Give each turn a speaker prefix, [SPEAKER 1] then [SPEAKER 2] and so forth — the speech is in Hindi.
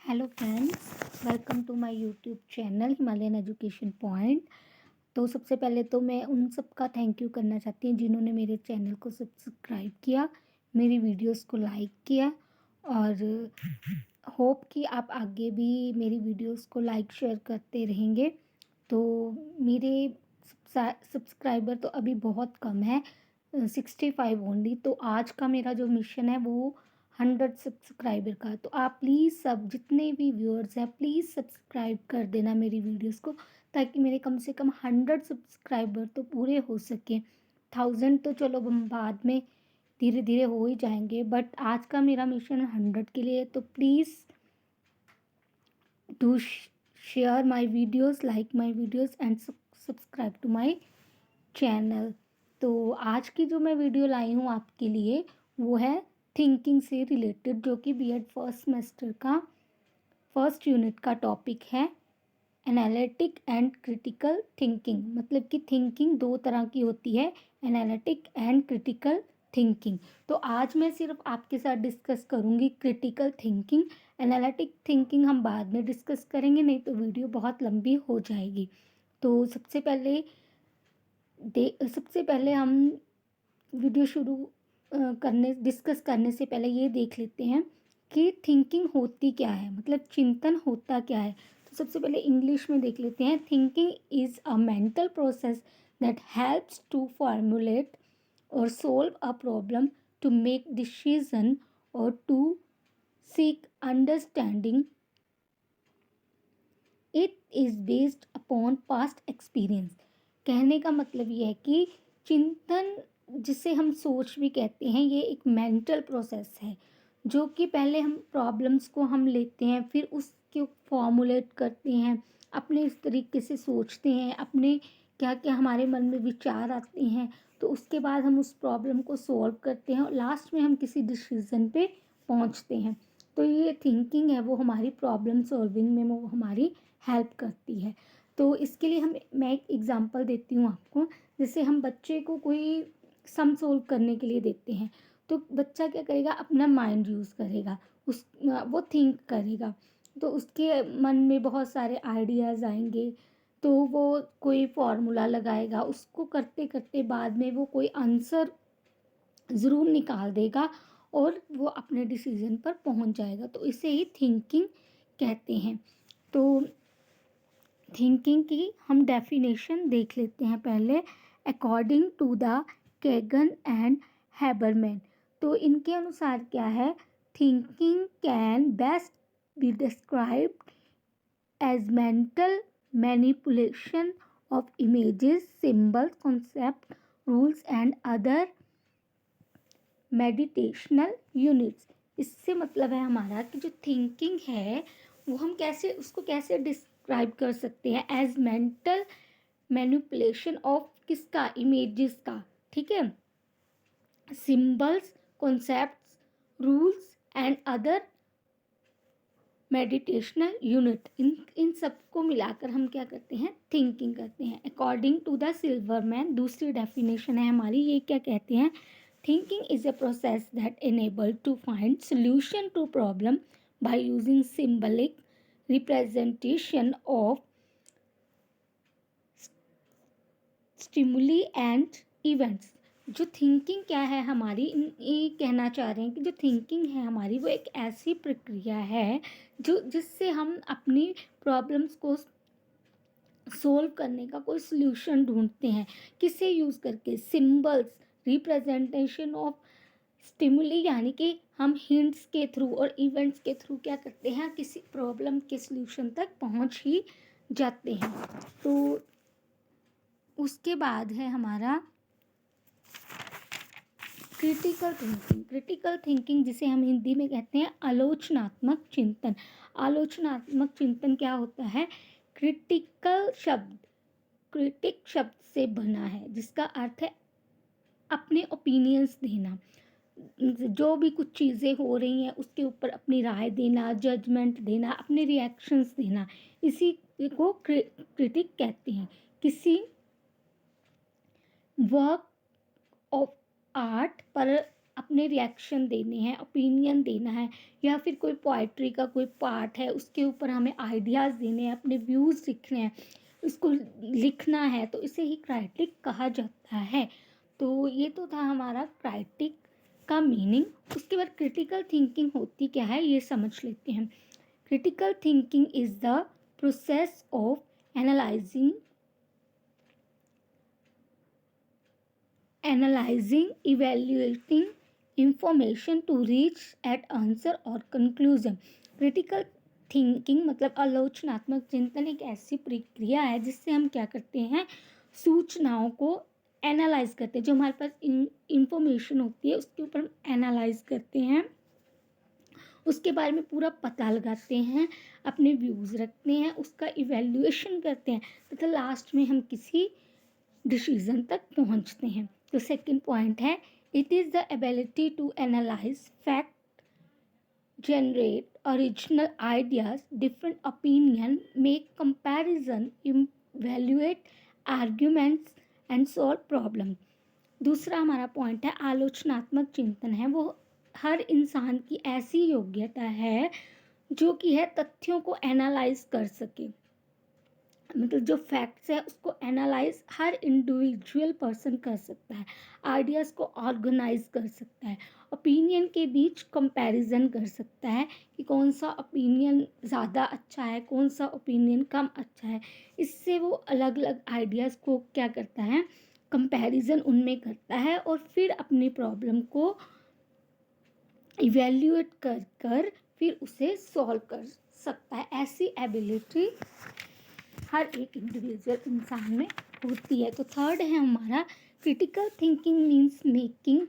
[SPEAKER 1] Hello friends, welcome to my YouTube channel Himalayan Education Point. तो सबसे पहले तो मैं उन सब का थैंक यू करना चाहती हूँ जिन्होंने मेरे चैनल को सब्सक्राइब किया, मेरी वीडियोस को लाइक किया और होप कि आप आगे भी मेरी वीडियोस को लाइक शेयर करते रहेंगे। तो मेरे सब्सक्राइबर तो अभी बहुत कम है, 65 ओनली। तो आज का मेरा जो मिशन है वो 100 सब्सक्राइबर का। तो आप प्लीज़ सब जितने भी व्यूअर्स हैं प्लीज़ सब्सक्राइब कर देना मेरी वीडियोस को, ताकि मेरे कम से कम 100 सब्सक्राइबर तो पूरे हो सके। 1000 तो चलो हम बाद में धीरे धीरे हो ही जाएंगे, बट आज का मेरा मिशन 100 के लिए। तो please do share my videos, like my videos and subscribe to my channel. तो आज की जो मैं वीडियो लाई हूँ आपके लिए वो है थिंकिंग से रिलेटेड, जो कि बीएड फर्स्ट सेमेस्टर का फर्स्ट यूनिट का टॉपिक है, एनालिटिक एंड क्रिटिकल थिंकिंग। मतलब कि थिंकिंग दो तरह की होती है, एनालिटिक एंड क्रिटिकल थिंकिंग। तो आज मैं सिर्फ आपके साथ डिस्कस करूँगी क्रिटिकल थिंकिंग। एनालिटिक थिंकिंग हम बाद में डिस्कस करेंगे, नहीं तो वीडियो बहुत लंबी हो जाएगी। तो सबसे पहले हम वीडियो शुरू डिस्कस करने से पहले ये देख लेते हैं कि थिंकिंग होती क्या है, मतलब चिंतन होता क्या है। तो सबसे पहले इंग्लिश में देख लेते हैं। Thinking is a mental process that helps to formulate और solve a problem, to make decision और to seek understanding. It is based upon past experience. कहने का मतलब ये है कि चिंतन, जिसे हम सोच भी कहते हैं, ये एक मेंटल प्रोसेस है, जो कि पहले हम प्रॉब्लम्स को हम लेते हैं, फिर उसके फॉर्मुलेट करते हैं, अपने इस तरीके से सोचते हैं, अपने क्या क्या हमारे मन में विचार आते हैं, तो उसके बाद हम उस प्रॉब्लम को सॉल्व करते हैं और लास्ट में हम किसी डिसीजन पे पहुंचते हैं। तो ये थिंकिंग है वो हमारी प्रॉब्लम सॉल्विंग में वो हमारी हेल्प करती है। तो इसके लिए मैं एक एग्जांपल देती हूँ आपको। जैसे हम बच्चे को कोई सम सोल्व करने के लिए देते हैं, तो बच्चा क्या करेगा, अपना माइंड यूज़ करेगा, वो थिंक करेगा, तो उसके मन में बहुत सारे आइडियाज़ आएंगे, तो वो कोई फॉर्मूला लगाएगा, उसको करते करते बाद में वो कोई आंसर ज़रूर निकाल देगा और वो अपने डिसीजन पर पहुंच जाएगा। तो इसे ही थिंकिंग कहते हैं। तो थिंकिंग की हम डेफिनेशन देख लेते हैं पहले, according to the Kagan and Haberman. तो इनके अनुसार क्या है, thinking can best be described as mental manipulation of images, symbols, concept, rules and other meditational units. इससे मतलब है हमारा कि जो थिंकिंग है वो हम कैसे डिस्क्राइब कर सकते हैं, एज मेंटल मैनिपुलेशन ऑफ किसका, इमेजेस का, ठीक है, symbols, concepts, rules and other meditational unit. इन सबको मिलाकर हम क्या करते हैं, थिंकिंग करते हैं। अकॉर्डिंग टू द सिल्वरमैन, दूसरी डेफिनेशन है हमारी, ये क्या कहते हैं, thinking is a process that enable to find solution to problem by using symbolic representation of stimuli and events. जो थिंकिंग क्या है हमारी, ये कहना चाह रहे हैं कि जो थिंकिंग है हमारी वो एक ऐसी प्रक्रिया है जिससे हम अपनी प्रॉब्लम्स को सोल्व करने का कोई सल्यूशन ढूंढते हैं। किसे यूज़ करके, सिंबल्स, रिप्रेजेंटेशन ऑफ स्टिमुली, यानी कि हम हिंट्स के थ्रू और इवेंट्स के थ्रू क्या करते हैं, किसी प्रॉब्लम के सल्यूशन तक पहुंच ही जाते हैं। तो उसके बाद है हमारा क्रिटिकल थिंकिंग। क्रिटिकल थिंकिंग जिसे हम हिंदी में कहते हैं आलोचनात्मक चिंतन। आलोचनात्मक चिंतन क्या होता है, क्रिटिक शब्द से बना है, जिसका अर्थ है अपने ओपिनियंस देना, जो भी कुछ चीज़ें हो रही हैं उसके ऊपर अपनी राय देना, जजमेंट देना, अपने रिएक्शंस देना, इसी को क्रिटिक कहते हैं। किसी वर्क ऑफ आर्ट पर अपने रिएक्शन देने हैं, ओपिनियन देना है, या फिर कोई पोएट्री का कोई पार्ट है उसके ऊपर हमें आइडियाज़ देने हैं, अपने व्यूज़ लिखने हैं, उसको लिखना है, तो इसे ही क्राइटिक कहा जाता है। तो ये तो था हमारा क्राइटिक का मीनिंग। उसके बाद क्रिटिकल थिंकिंग होती क्या है ये समझ लेते हैं। Critical thinking is the process of analysing evaluating information to reach at answer और कंक्लूजन। क्रिटिकल थिंकिंग मतलब आलोचनात्मक चिंतन एक ऐसी प्रक्रिया है जिससे हम क्या करते हैं, सूचनाओं को एनालाइज करते हैं। जो हमारे पास इंफॉर्मेशन होती है उसके ऊपर हम एनालाइज करते हैं, उसके बारे में पूरा पता लगाते हैं, अपने व्यूज़ रखते हैं, उसका इवेल्युएशन करते हैं, तथा लास्ट में हम किसी डिसीजन तक पहुंचते हैं। तो सेकंड पॉइंट है, it is the ability to analyse fact, generate original ideas, different opinion, make comparison, evaluate arguments and solve problem। दूसरा हमारा पॉइंट है आलोचनात्मक चिंतन है वो हर इंसान की ऐसी योग्यता है जो कि है तथ्यों को एनालाइज कर सके, मतलब जो फैक्ट्स है उसको एनालाइज हर इंडिविजुअल पर्सन कर सकता है, आइडियाज़ को ऑर्गेनाइज कर सकता है, ओपिनियन के बीच कंपैरिजन कर सकता है कि कौन सा ओपिनियन ज़्यादा अच्छा है, कौन सा ओपिनियन कम अच्छा है। इससे वो अलग अलग आइडियाज़ को क्या करता है, कंपैरिजन उनमें करता है और फिर अपनी प्रॉब्लम को इवेल्युएट कर कर फिर उसे सॉल्व कर सकता है। ऐसी एबिलिटी हर एक इंडिविजुअल इंसान में होती है। तो थर्ड है हमारा क्रिटिकल थिंकिंग मीन्स मेकिंग